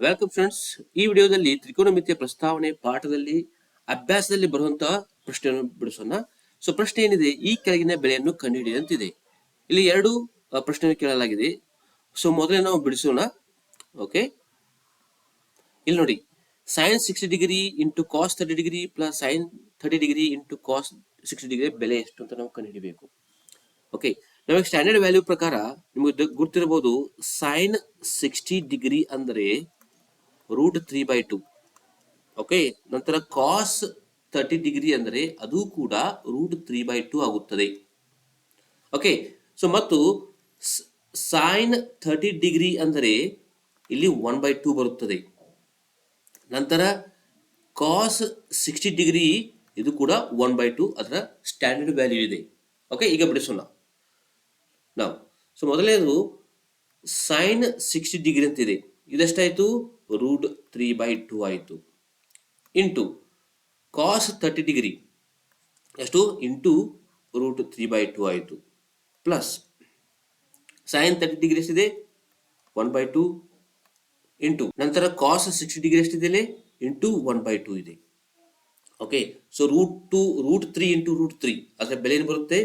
Welcome friends. ಈ ವಿಡಿಯೋದಲ್ಲಿ ತ್ರಿಕೋನಮಿತಿಯ ಪ್ರಸ್ತಾವನೆ ಪಾಠದಲ್ಲಿ ಅಭ್ಯಾಸದಲ್ಲಿ ಬರುವಂತಹ ಪ್ರಶ್ನೆಯನ್ನು ಬಿಡಿಸೋಣ. ಸೊ ಪ್ರಶ್ನೆ ಏನಿದೆ, ಈ ಕೆಳಗಿನ ಬೆಲೆಯನ್ನು ಕಂಡುಹಿಡಿಯಂತಿದೆ. ಇಲ್ಲಿ ಎರಡು ಪ್ರಶ್ನೆ ಕೇಳಲಾಗಿದೆ. ಸೊ ಮೊದಲೇ ನಾವು ಬಿಡಿಸೋಣ. ಓಕೆ, ಇಲ್ಲಿ ನೋಡಿ, sin 60 degree into cos 30 degree plus sin 30 degree into cos 60 degree ಬೆಲೆ ಎಷ್ಟು ಅಂತ ನಾವು ಕಂಡುಹಿಡಿಯಬೇಕು. ಓಕೆ, ನಮಗೆ ಸ್ಟ್ಯಾಂಡರ್ಡ್ ವ್ಯಾಲ್ಯೂ ಪ್ರಕಾರ ನಿಮಗೆ ಗುರ್ತಿರಬಹುದು, sin 60 ಡಿಗ್ರಿ ಅಂದರೆ √3/2. ಓಕೆ, ನಂತರ ಕಾಸ್ 30 ಡಿಗ್ರಿ ಅಂದರೆ ಅದು ಕೂಡ √3/2 ಆಗುತ್ತದೆ. ಓಕೆ, ಸೊ ಮತ್ತು ಸೈನ್ 30 ಡಿಗ್ರಿ ಅಂದರೆ ಇಲ್ಲಿ 1/2 ಬರುತ್ತದೆ. ನಂತರ ಕಾಸ್ 60 ಡಿಗ್ರಿ ಇದು ಕೂಡ 1/2 ಅದರ ಸ್ಟ್ಯಾಂಡರ್ಡ್ ವ್ಯಾಲ್ಯೂ ಇದೆ. ಓಕೆ, ಈಗ ಬಿಡಿಸೋಣ ನಾವು. ಸೊ ಮೊದಲನೇದು ಸೈನ್ 60 ಡಿಗ್ರಿ ಅಂತಿದೆ, ಇದೆಷ್ಟಾಯಿತು, √3/2 ಆಯಿತು. ಇಂಟು ಕಾಸ್ 30 ಡಿಗ್ರಿ ಎಷ್ಟು, ಇಂಟು √3/2 ಆಯಿತು. ಪ್ಲಸ್ ಸೈನ್ 30 ಡಿಗ್ರಿ ಎಷ್ಟಿದೆ, 1/2 ಇಂಟು ನಂತರ ಕಾಸ್ 60 ಡಿಗ್ರಿ ಎಷ್ಟಿದೆ, ಇಂಟು 1/2 ಇದೆ. ಓಕೆ, ಸೊ √3 ಇಂಟು √3 ಅದರ ಬೆಲೆ ಏನು ಬರುತ್ತೆ,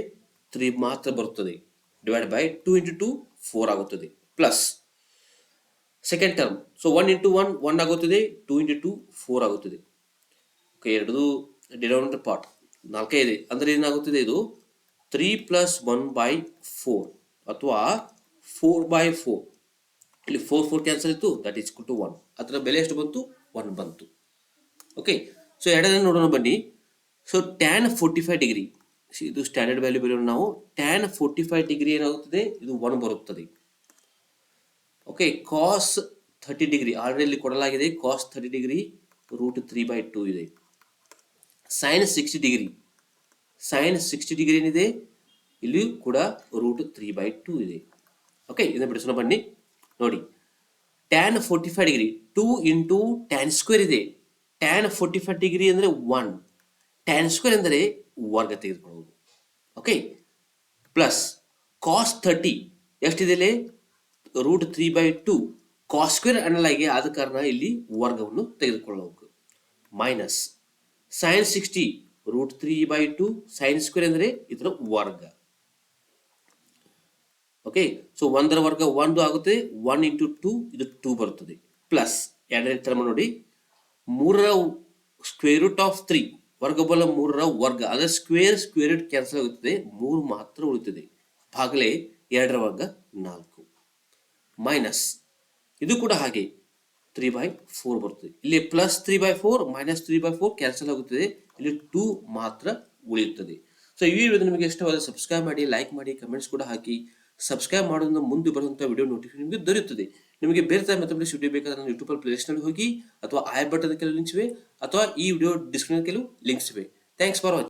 3 ಮಾತ್ರ ಬರುತ್ತದೆ. ಡಿವೈಡ್ ಬೈ 2 ಇಂಟು 2 4 ಆಗುತ್ತದೆ. Plus second term, so 1 into 1 1 ಆಗುತ್ತದೆ, 2 ಇಂಟು 2 4 ಆಗುತ್ತದೆ. ಓಕೆ, ಎರಡು ಡಿನೋಮಿನೇಟರ್ ಪಾರ್ಟ್ 4 ಇದೆ, ಅಂದರೆ ಏನಾಗುತ್ತದೆ, ಇದು 3 + 1/4 ಅಥವಾ 4/4. ಇಲ್ಲಿ 4 ಕ್ಯಾನ್ಸಲ್ ಇತ್ತು, ದಟ್ ಈಸ್ ಟು 1. ಅದರ ಬೆಲೆ ಎಷ್ಟು ಬಂತು, 1 ಬಂತು. ಓಕೆ, ಸೊ ಎರಡನೇ ನೋಡೋಣ ಬನ್ನಿ. ಸೊ tan 45 ಡಿಗ್ರಿ, ಇದು ಸ್ಟ್ಯಾಂಡರ್ಡ್ ವ್ಯಾಲ್ಯೂ ಬರೆಯೋಣ ನಾವು. tan 45 ಡಿಗ್ರಿ ಏನಾಗುತ್ತದೆ, ಇದು 1 ಬರುತ್ತದೆ. ಓಕೆ, ಕಾಸ್ 30 ಡಿಗ್ರಿ ಆಲ್ರೆಡಿ ಕೊಡಲಾಗಿದೆ, ಕಾಸ್ 30 ಡಿಗ್ರಿ √3/2 ಇದೆ. ಸೈನ್ 60 ಡಿಗ್ರಿ, ಸೈನ್ 60 ಡಿಗ್ರಿ ಏನಿದೆ, ಇಲ್ಲಿ ಕೂಡ √3/2 ಇದೆ. ಓಕೆ, ಇದನ್ನು ಬಿಡಿಸೋಣ ಬನ್ನಿ. ನೋಡಿ, tan 45 degree 2 into tan square ಇದೆ. tan 45 ಡಿಗ್ರಿ ಅಂದರೆ 1, tan ಸ್ಕ್ವೇರ್ ಅಂದರೆ ವರ್ಗ ತೆಗೆದುಕೊಳ್ಳುವುದು. ಓಕೆ, ಪ್ಲಸ್ ಕಾಸ್ 30 ಎಷ್ಟಿದೆ, √3/2. ಕಾಸ್ ಸ್ಕ್ವೇರ್ ಅನ್ನಲಾಗಿ ಆದ ಕಾರಣ ಇಲ್ಲಿ ವರ್ಗವನ್ನು ತೆಗೆದುಕೊಳ್ಳಬೇಕು. ಮೈನಸ್ ಸೈನ್ 60 √3/2, ಸೈನ್ ಸ್ಕ್ವೇರ್ ಅಂದರೆ ಇದರ ವರ್ಗ. ಓಕೆ, ಸೊ 1ರ ವರ್ಗ 1 ಆಗುತ್ತೆ, 1 ಇಂಟು 2 ಇದು 2 ಬರುತ್ತದೆ. ಪ್ಲಸ್ ಎರಡನೇ ಟರ್ಮ್ ನೋಡಿ, 3ರ ಸ್ಕ್ವೇರ್ ರೂಟ್ ಆಫ್ 3 ವರ್ಗಬಲ 3ರ ವರ್ಗ, ಅದರ ಸ್ಕ್ವೇರ್ ರೂಟ್ ಕ್ಯಾನ್ಸಲ್ ಆಗುತ್ತದೆ, 3 ಮಾತ್ರ ಉಳಿಯುತ್ತದೆ. ಭಾಗಲೇ 2ರ ವರ್ಗ 4. ಮೈನಸ್ ಇದು ಕೂಡ ಹಾಗೆ 3/4 ಬರುತ್ತದೆ. ಇಲ್ಲಿ ಪ್ಲಸ್ 3/4 ಮೈನಸ್ 3/4 ಕ್ಯಾನ್ಸಲ್ ಆಗುತ್ತದೆ, ಇಲ್ಲಿ 2 ಮಾತ್ರ ಉಳಿಯುತ್ತದೆ. ಸೊ ಈ ವಿಡಿಯೋ ನಿಮಗೆ ಇಷ್ಟವಾದ ಸಬ್ಸ್ಕ್ರೈಬ್ ಮಾಡಿ, ಲೈಕ್ ಮಾಡಿ, ಕಮೆಂಟ್ಸ್ ಕೂಡ ಹಾಕಿ. ಸಬ್ಸ್ಕ್ರೈಬ್ ಮಾಡೋದ್ರಿಂದ ಮುಂದೆ ಬರುವಂತಹ ವಿಡಿಯೋ ನೋಟಿಫಿಕೇಶನ್ ನಿಮಗೆ ದೊರೆಯುತ್ತದೆ. ನಿಮಗೆ ಬೇರೆ ತರ ಮೆಥಮೆಟಿಕ್ಸ್ ವಿಡಿಯೋ ಬೇಕಾದ್ರೆ ನನ್ನ ಯೂಟ್ಯೂಬ್ ಪ್ಲೇ ಲಿಸ್ಟ್ ನಲ್ಲಿ ಹೋಗಿ, ಅಥವಾ ಐ ಬಟನ್ ಕೆಲವು ಲಿಂಕ್ಸ್ ಇವೆ, ಅಥವಾ ಈ ವಿಡಿಯೋ ಡಿಸ್ಕ್ರಿಪ್ಷನ್ ಕೆಲವು ಲಿಂಕ್ಸ್ ಇವೆ. Thanks for watching.